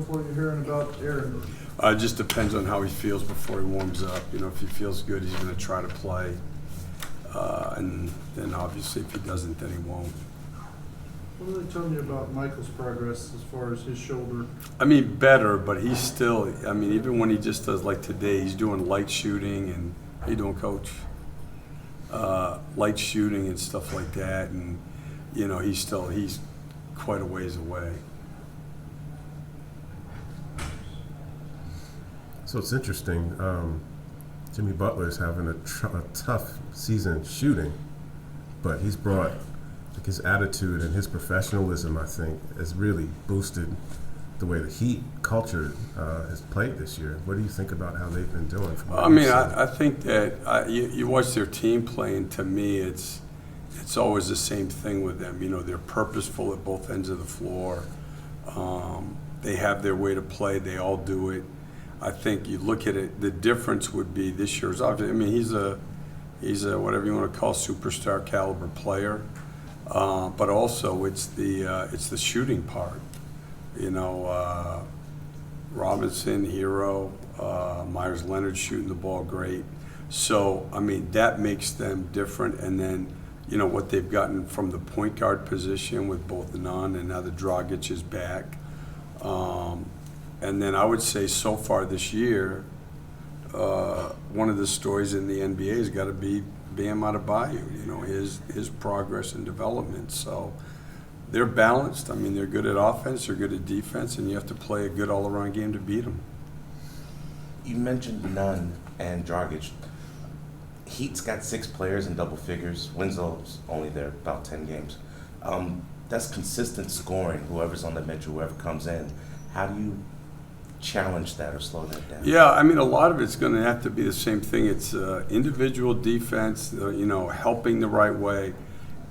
what you're hearing about Aaron? It just depends on how he feels before he warms up. You know, if he feels good, he's going to try to play. And then obviously if he doesn't, then he won't. What are they telling you about Michael's progress as far as his shoulder? I mean, better, but he's still, I mean, even when he just does like today, he's doing light shooting and, how you doing, Coach? Light shooting and stuff like that. And, you know, he's quite a ways away. So it's interesting. Jimmy Butler's having a tough season shooting, but he's brought his attitude and his professionalism, I think, has really boosted the way the Heat culture has played this year. What do you think about how they've been doing? I think that you watch their team play, and to me, it's always the same thing with them. You know, they're purposeful at both ends of the floor. They have their way to play. They all do it. I think you look at it, the difference would be this year's obviously. I mean, he's a whatever you want to call superstar caliber player, but also it's the shooting part. You know, Robinson, Hero, Myers Leonard shooting the ball great. So I mean, that makes them different. And then you know what they've gotten from the point guard position with both Nunn and now the Dragic is back. And then I would say so far this year, one of the stories in the NBA has got to be Bam Adebayo, you know, his progress and development. So they're balanced. I mean, they're good at offense, they're good at defense, and you have to play a good all-around game to beat them. You mentioned Nunn and Dragic. Heat's got 6 players in double figures. Winslow's only there about 10 games. That's consistent scoring, whoever's on the bench, whoever comes in. How do you challenge that or slow that down? Yeah, I mean, a lot of it's going to have to be the same thing. It's individual defense, you know, helping the right way.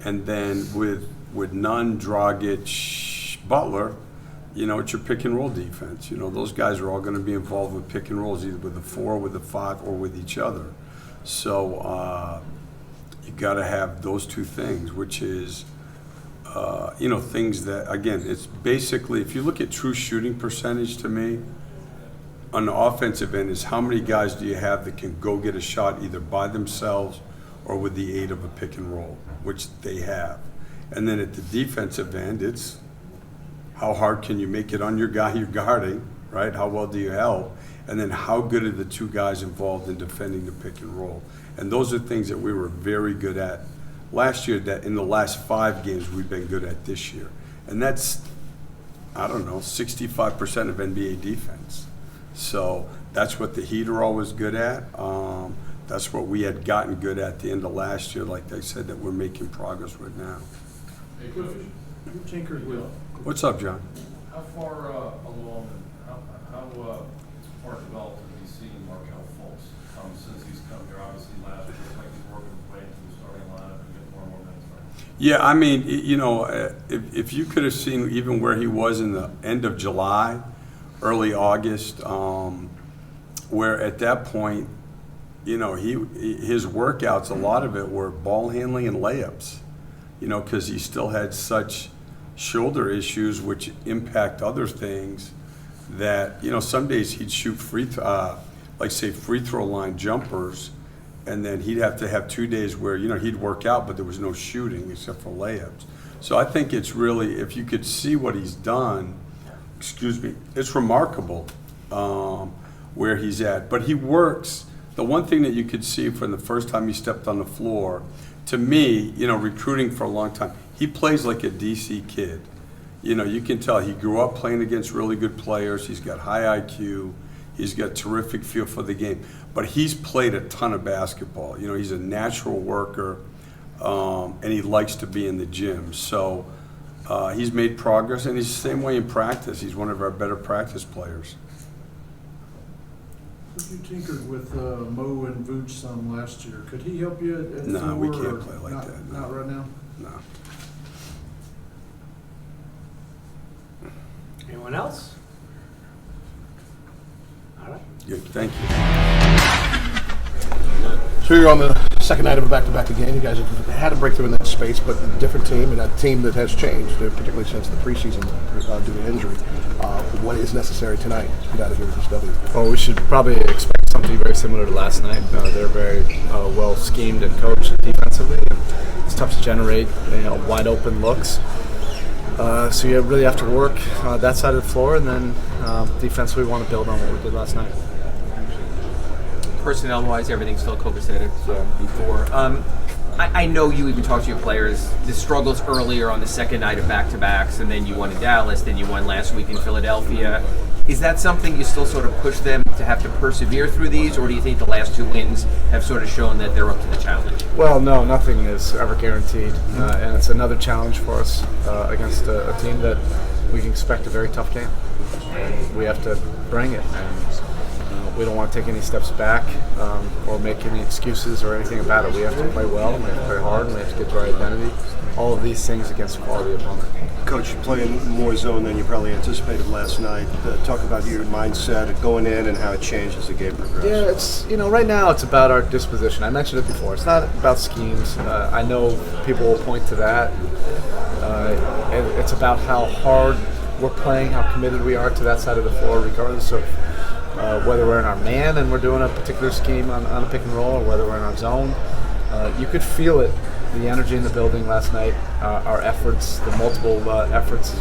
And then with Nunn, Dragic, Butler, you know, it's your pick and roll defense. You know, those guys are all going to be involved with pick and rolls, either with the 4, with the 5, or with each other. So you got to have those two things, which is, you know, things that, again, it's basically, if you look at true shooting percentage to me, on the offensive end is how many guys do you have that can go get a shot either by themselves or with the aid of a pick and roll, which they have. And then at the defensive end, it's how hard can you make it on your guy you're guarding, right? How well do you help? And then how good are the two guys involved in defending the pick and roll? And those are things that we were very good at last year, that in the last 5 games we've been good at this year. And that's, I don't know, 65% of NBA defense. So that's what the Heat are always good at. That's what we had gotten good at the end of last year, like they said, that we're making progress with now. Hey, Clifford, you tinkered with. What's up, John? How far along and how far developed have you seen Markelle Fultz since he's come here? Obviously, last year, like he's working his way into the starting lineup and getting more and more minutes from him. Yeah, I mean, you know, if you could have seen even where he was in the end of July, early August, where at that point, you know, his workouts, a lot of it were ball handling and layups, you know, because he still had such shoulder issues which impact other things that, you know, some days he'd shoot free throw line jumpers, and then he'd have to have 2 days where, you know, he'd work out, but there was no shooting except for layups. So I think it's really, if you could see what he's done, it's remarkable where he's at. But he works. The one thing that you could see from the first time he stepped on the floor, to me, you know, recruiting for a long time, he plays like a DC kid. You know, you can tell he grew up playing against really good players. He's got high IQ. He's got terrific feel for the game. But he's played a ton of basketball. You know, he's a natural worker, and he likes to be in the gym. So he's made progress, and he's the same way in practice. He's one of our better practice players. You tinkered with Mo and Vooch some last year. Could he help you at 4? No, we can't play like that. No. Not right now? No. Anyone else? All right. Good, thank you. So you're on the second night of a back-to-back again. You guys have had to break through in that space, but a different team and a team that has changed, particularly since the preseason due to injury. What is necessary tonight to get out of here with this W? Well, we should probably expect something very similar to last night. They're very well schemed and coached defensively, and it's tough to generate wide open looks. So you really have to work that side of the floor, and then defensively we want to build on what we did last night. Personnel-wise, everything's still copacetic before. I know you even talked to your players. The struggles earlier on the second night of back-to-backs, and then you won in Dallas, then you won last week in Philadelphia. Is that something you still sort of push them to have to persevere through these, or do you think the last 2 wins have sort of shown that they're up to the challenge? Well, no, nothing is ever guaranteed, and it's another challenge for us against a team that we can expect a very tough game. And we have to bring it, and we don't want to take any steps back or make any excuses or anything about it. We have to play well, and we have to play hard, and we have to get the right identity. All of these things against a quality opponent. Coach, you're playing more zone than you probably anticipated last night. Talk about your mindset of going in and how it changed as the game progressed. Yeah, it's right now it's about our disposition. I mentioned it before. It's not about schemes. I know people will point to that. And it's about how hard we're playing, how committed we are to that side of the floor, regardless of whether we're in our man and we're doing a particular scheme on a pick and roll, or whether we're in our zone. You could feel it. The energy in the building last night, our efforts, the multiple efforts,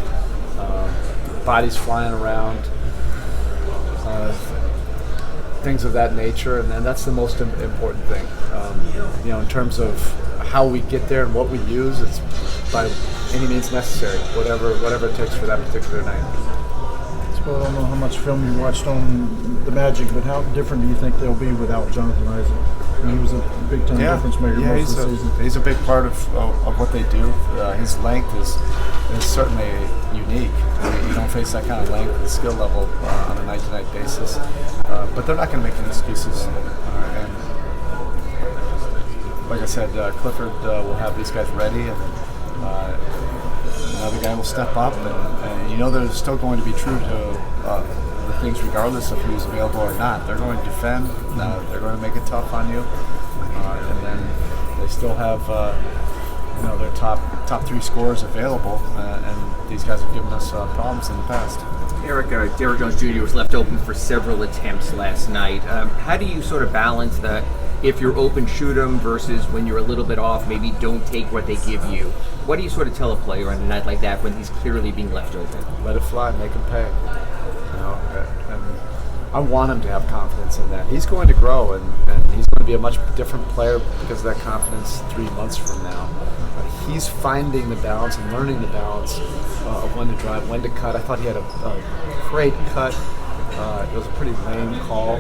bodies flying around, things of that nature, and that's the most important thing. In terms of how we get there and what we use, it's by any means necessary, whatever it takes for that particular night. Well, I don't know how much film you watched on the Magic, but how different do you think they'll be without Jonathan Isaac? I mean, he was a big-time difference maker most of the season. He's a big part of what they do. His length is certainly unique. I mean, you don't face that kind of length and skill level on a night-to-night basis. But they're not going to make any excuses. And like I said, Clifford will have these guys ready, and another guy will step up. And they're still going to be true to the things regardless of who's available or not. They're going to defend. They're going to make it tough on you. And then they still have their top 3 scorers available. And these guys have given us problems in the past. Eric, Derrick Jones Jr. was left open for several attempts last night. How do you sort of balance that? If you're open, shoot them, versus when you're a little bit off, maybe don't take what they give you. What do you sort of tell a player on a night like that when he's clearly being left open? Let it fly, make him pay. And I want him to have confidence in that. He's going to grow, and he's going to be a much different player because of that confidence 3 months from now. He's finding the balance and learning the balance of when to drive, when to cut. I thought he had a great cut. It was a pretty lame call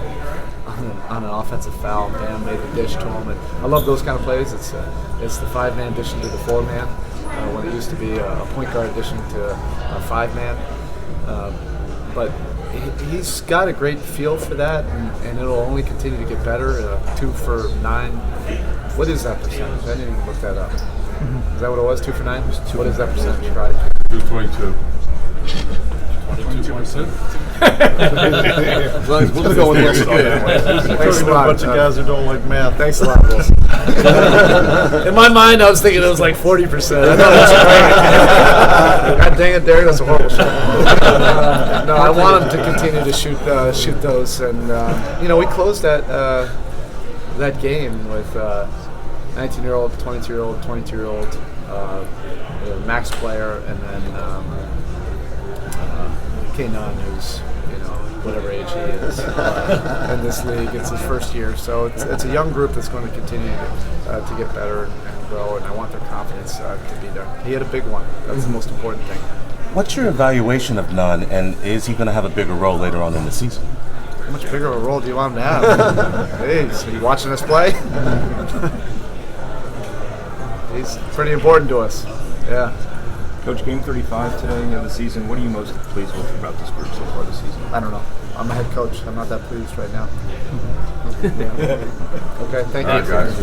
on an offensive foul. Bam made the dish to him, and I love those kind of plays. It's the 5-man addition to the 4-man when it used to be a point guard addition to a 5-man. But he's got a great feel for that, and it'll only continue to get better. 2 for 9. What is that percentage? I didn't even look that up. Is that what it was? 2 for 9? What is that percentage, right? 222. 22%? We'll go with Wilson. Thanks a lot. A bunch of guys who don't like math. Thanks a lot, Wilson. In my mind, I was thinking it was like 40%. I thought it was great. God dang it, Derek, that's a horrible shot. No, I want him to continue to shoot those, and we closed that game with 19-year-old, 22-year-old, 22-year-old max player, and then K-Non, who's whatever age he is in this league. It's his first year, so it's a young group that's going to continue to get better and grow, and I want their confidence to be there. He had a big one. That's the most important thing. What's your evaluation of Nunn, and is he going to have a bigger role later on in the season? How much bigger of a role do you want him to have? Hey, are you watching us play? He's pretty important to us. Yeah. Coach, game 35 today of the season. What are you most pleased with about this group so far this season? I don't know. I'm a head coach. I'm not that pleased right now. Yeah. Okay, thank you. Guys.